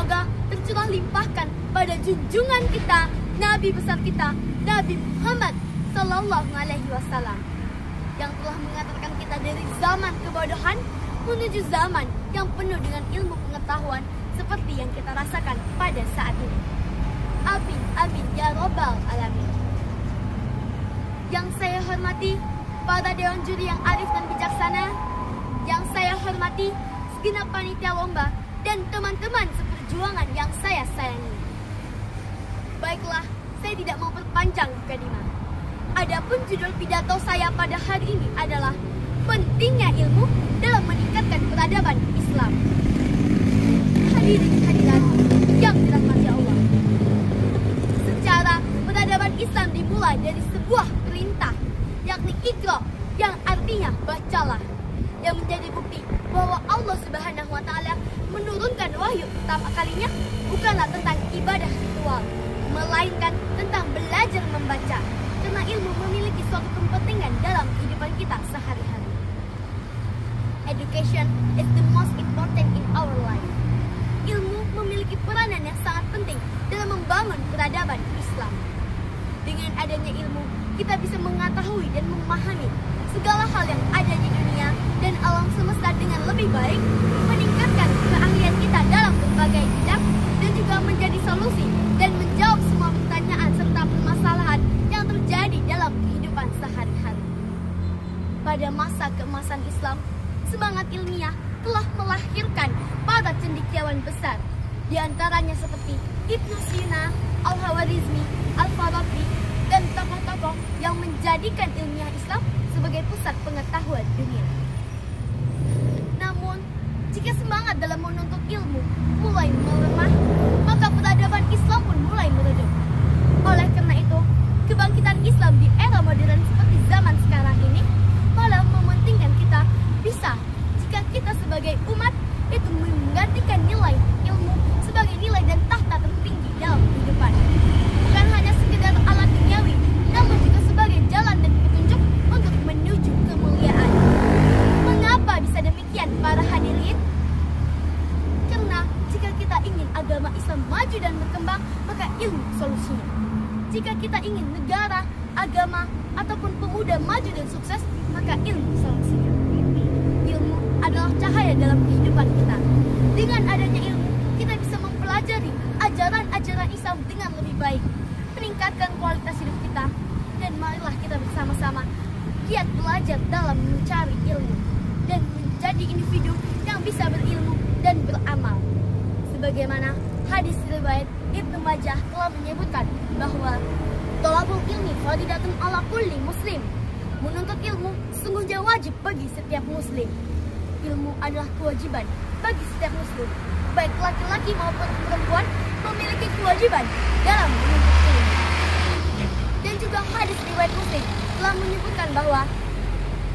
semoga tercurah limpahkan pada junjungan kita, Nabi besar kita, Nabi Muhammad Sallallahu Alaihi Wasallam, yang telah mengantarkan kita dari zaman kebodohan menuju zaman yang penuh dengan ilmu pengetahuan seperti yang kita rasakan pada saat ini. Amin, amin, ya robbal alamin. Yang saya hormati para dewan juri yang arif dan bijaksana, yang saya hormati segenap panitia lomba dan teman-teman seperjuangan yang saya sayangi. Baiklah, saya tidak mau perpanjang kalimat. Adapun judul pidato saya pada hari ini adalah pentingnya ilmu dalam meningkatkan peradaban Islam. Hadirin hadirat yang dirahmati Allah. Secara peradaban Islam dimulai dari sebuah perintah, yakni Iqra, yang artinya bacalah, yang menjadi bukti bahwa Allah Subhanahu wa Ta'ala menurunkan wahyu pertama kalinya bukanlah tentang ibadah ritual, melainkan tentang belajar membaca, karena ilmu memiliki suatu kepentingan dalam kehidupan kita sehari-hari. Education is the most important in our life. Ilmu memiliki peranan yang sangat penting dalam membangun peradaban Islam. Dengan adanya ilmu, kita bisa mengetahui dan memahami segala hal yang ada di dunia dan alam semesta dengan lebih baik, meningkatkan keahlian kita dalam berbagai bidang, dan juga menjadi solusi dan menjawab semua pertanyaan serta permasalahan yang terjadi dalam kehidupan sehari-hari. Pada masa keemasan Islam, semangat ilmiah telah melahirkan para cendekiawan besar, di antaranya seperti Ibnu Sina, Al-Khawarizmi, Al-Farabi, dan tokoh-tokoh yang menjadikan ilmiah Islam sebagai pusat pengetahuan dunia. Namun, jika semangat dalam menuntut ilmu mulai melemah, maka peradaban Islam pun mulai meredup. Oleh karena itu, kebangkitan Islam di era modern seperti zaman sekarang ini malah mementingkan kita bisa, jika kita sebagai umat itu menggantikan nilai ilmu sebagai nilai dan tahta tertinggi dalam kehidupan. Bukan hanya sekedar alat duniawi, namun juga sebagai jalan dan petunjuk untuk menuju kemuliaan. Mengapa bisa demikian para hadirin? Karena jika kita ingin agama Islam maju dan berkembang, maka ilmu solusinya. Jika kita ingin negara, agama, ataupun pemuda maju dan sukses, maka ilmu solusinya. Ilmu adalah cahaya dalam kehidupan kita. Dengan adanya ilmu, kita bisa mempelajari ajaran-ajaran Islam dengan lebih baik, meningkatkan kualitas hidup kita, dan marilah kita bersama-sama giat belajar dalam mencari ilmu dan menjadi individu yang bisa berilmu dan beramal. Sebagaimana hadis riwayat Ibnu Majah telah menyebutkan bahwa thalabul ilmi fardhatun ala kulli muslim. Menuntut ilmu sesungguhnya wajib bagi setiap muslim. Ilmu adalah kewajiban bagi setiap muslim, baik laki-laki maupun perempuan memiliki kewajiban dalam menuntut ilmu. Dan juga hadis riwayat Muslim telah menyebutkan bahwa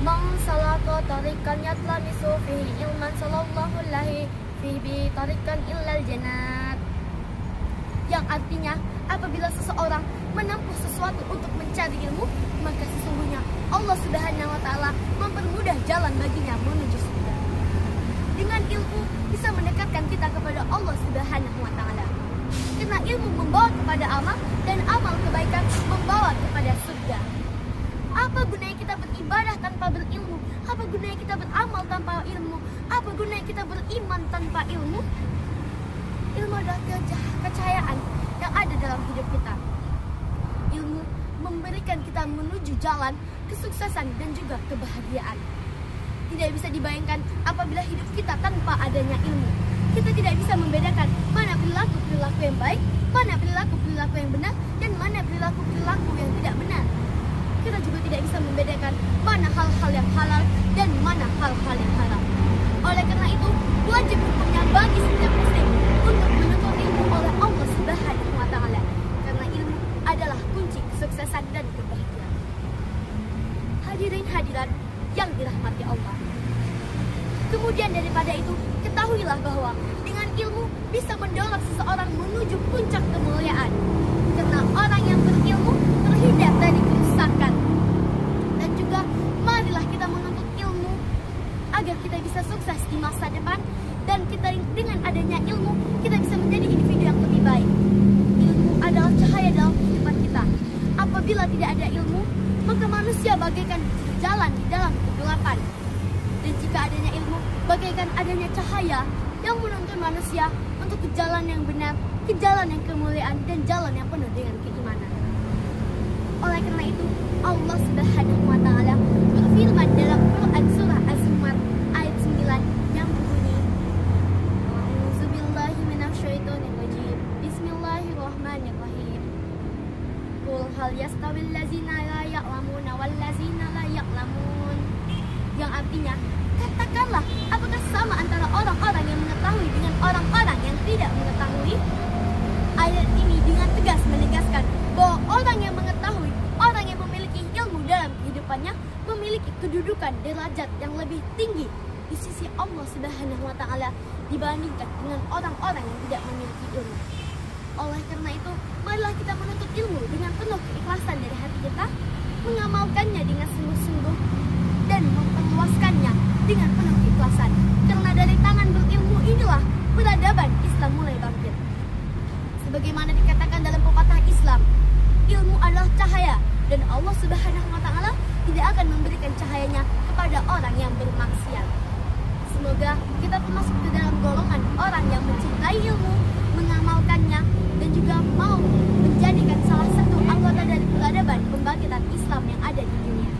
man salaka tariqan yatlamisu fihi ilman sallallahu alaihi fihi tariqan illal jannat, yang artinya apabila seseorang menempuh sesuatu untuk mencari ilmu, maka sesungguhnya Allah Subhanahu wa Ta'ala mempermudah jalan baginya menuju surga. Dengan ilmu bisa mendekatkan kita kepada Allah Subhanahu wa Ta'ala. Karena ilmu membawa kepada amal, dan amal kebaikan membawa kepada surga. Apa gunanya kita beribadah tanpa berilmu? Apa gunanya kita beramal tanpa ilmu? Apa gunanya kita beriman tanpa ilmu? Ilmu adalah kecahayaan yang ada dalam hidup kita. Ilmu memberikan kita menuju jalan kesuksesan dan juga kebahagiaan. Tidak bisa dibayangkan apabila hidup kita tanpa adanya ilmu. Kita tidak bisa membedakan mana perilaku yang baik, mana perilaku yang benar, dan mana perilaku yang tidak benar. Kita juga tidak bisa membedakan mana hal-hal yang halal dan mana hal-hal yang haram. Oleh karena itu, wajib hukumnya bagi setiap muslim untuk menuntut ilmu oleh Allah Subhanahu wa Ta'ala, karena ilmu adalah kunci kesuksesan dan kebahagiaan. Hadirin hadirat yang dirahmati Allah. Kemudian daripada itu, ketahuilah bahwa dengan ilmu bisa mendorong seseorang menuju puncak kemuliaan. Karena orang yang berilmu terhindar dari kerusakan. Dan juga marilah kita menuntut ilmu agar kita bisa sukses di masa depan. Dan kita dengan adanya ilmu Apabila tidak ada ilmu, maka manusia bagaikan jalan di dalam kegelapan. Dan jika adanya ilmu, bagaikan adanya cahaya yang menuntun manusia untuk ke jalan yang benar, ke jalan yang kemuliaan, dan jalan yang penuh dengan keimanan. Oleh karena itu, Allah Subhanahu wa Ta'ala berfirman dalam Quran surah Az-Zumar ayat 9 yang berbunyi, A'udzubillahi minasyaitonirrajim. Bismillahirrahmanirrahim. Qul hal yastawil ladzina la ya'lamuna wal ladzina la ya'lamun. Yang artinya, katakanlah, apakah sama antara orang-orang yang mengetahui dengan orang-orang yang tidak mengetahui? Ayat ini dengan tegas menegaskan bahwa orang yang mengetahui, orang yang memiliki ilmu dalam kehidupannya, memiliki kedudukan derajat yang lebih tinggi di sisi Allah Subhanahu wa Ta'ala dibandingkan dengan orang-orang yang tidak memiliki ilmu. Oleh karena itu, marilah kita menuntut ilmu dengan penuh keikhlasan dari hati kita, mengamalkannya dengan sungguh-sungguh, dan memperluaskannya dengan penuh keikhlasan. Karena dari tangan berilmu inilah peradaban Islam mulai bangkit. Sebagaimana dikatakan dalam pepatah Islam, ilmu adalah cahaya, dan Allah Subhanahu wa Ta'ala tidak akan memberikan cahayanya kepada orang yang bermaksiat. Semoga kita termasuk ke dalam golongan orang yang mencintai ilmu, mengamalkannya, dan juga mau menjadikan salah satu anggota dari peradaban pembangkitan Islam yang ada di dunia.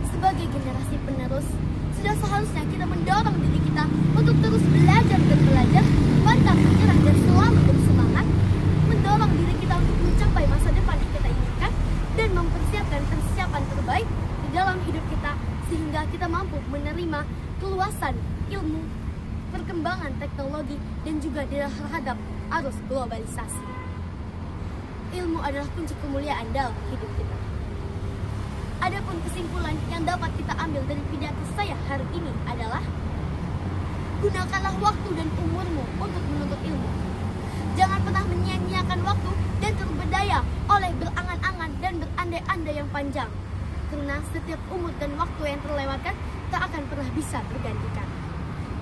Sebagai generasi penerus, sudah seharusnya kita mendorong diri kita untuk terus belajar dan belajar, pantang menyerah dan selalu bersemangat, mendorong diri kita untuk mencapai masa depan yang kita inginkan, dan mempersiapkan persiapan terbaik di dalam hidup kita, sehingga kita mampu menerima keluasan ilmu, perkembangan teknologi, dan juga terhadap arus globalisasi. Ilmu adalah kunci kemuliaan dalam hidup kita. Adapun kesimpulan yang dapat kita ambil dari pidato saya hari ini adalah, gunakanlah waktu dan umurmu untuk menuntut ilmu. Jangan pernah menyia-nyiakan waktu dan terbedaya oleh berangan-angan dan berandai-andai yang panjang. Karena setiap umur dan waktu yang terlewatkan tak akan pernah bisa tergantikan.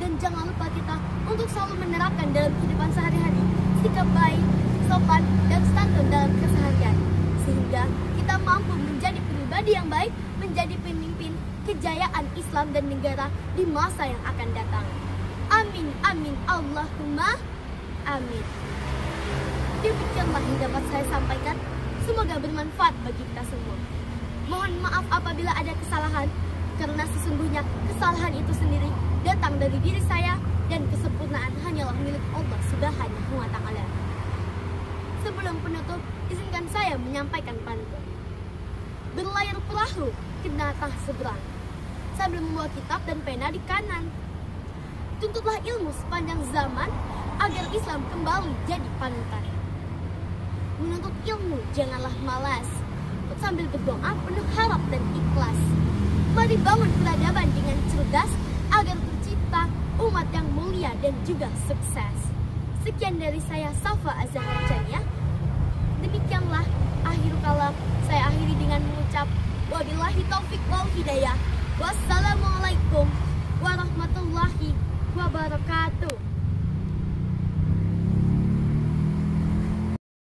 Dan jangan lupa kita untuk selalu menerapkan dalam kehidupan sehari-hari sikap baik, sopan, dan santun dalam keseharian, sehingga kita mampu menjadi pribadi yang baik, menjadi pemimpin kejayaan Islam dan negara di masa yang akan datang. Amin, amin, Allahumma amin. Demikianlah yang dapat saya sampaikan. Semoga bermanfaat bagi kita semua. Mohon maaf apabila ada kesalahan, karena sesungguhnya kesalahan itu sendiri datang dari diri saya, dan kesempurnaan hanyalah milik Allah Subhanahu wa Ta'ala. Sebelum penutup, izinkan saya menyampaikan pantun. Berlayar perahu ke tengah seberang, sambil membawa kitab dan pena di kanan. Tuntutlah ilmu sepanjang zaman, agar Islam kembali jadi panutan. Menuntut ilmu janganlah malas, sambil berdoa penuh harap dan ikhlas. Mari bangun peradaban dengan cerdas, agar tercipta umat yang mulia dan juga sukses. Sekian dari saya, Safa Azahra Jania. Demikianlah akhir kalam. Saya akhiri dengan mengucap wabillahi taufik wal hidayah. Wassalamualaikum warahmatullahi wabarakatuh.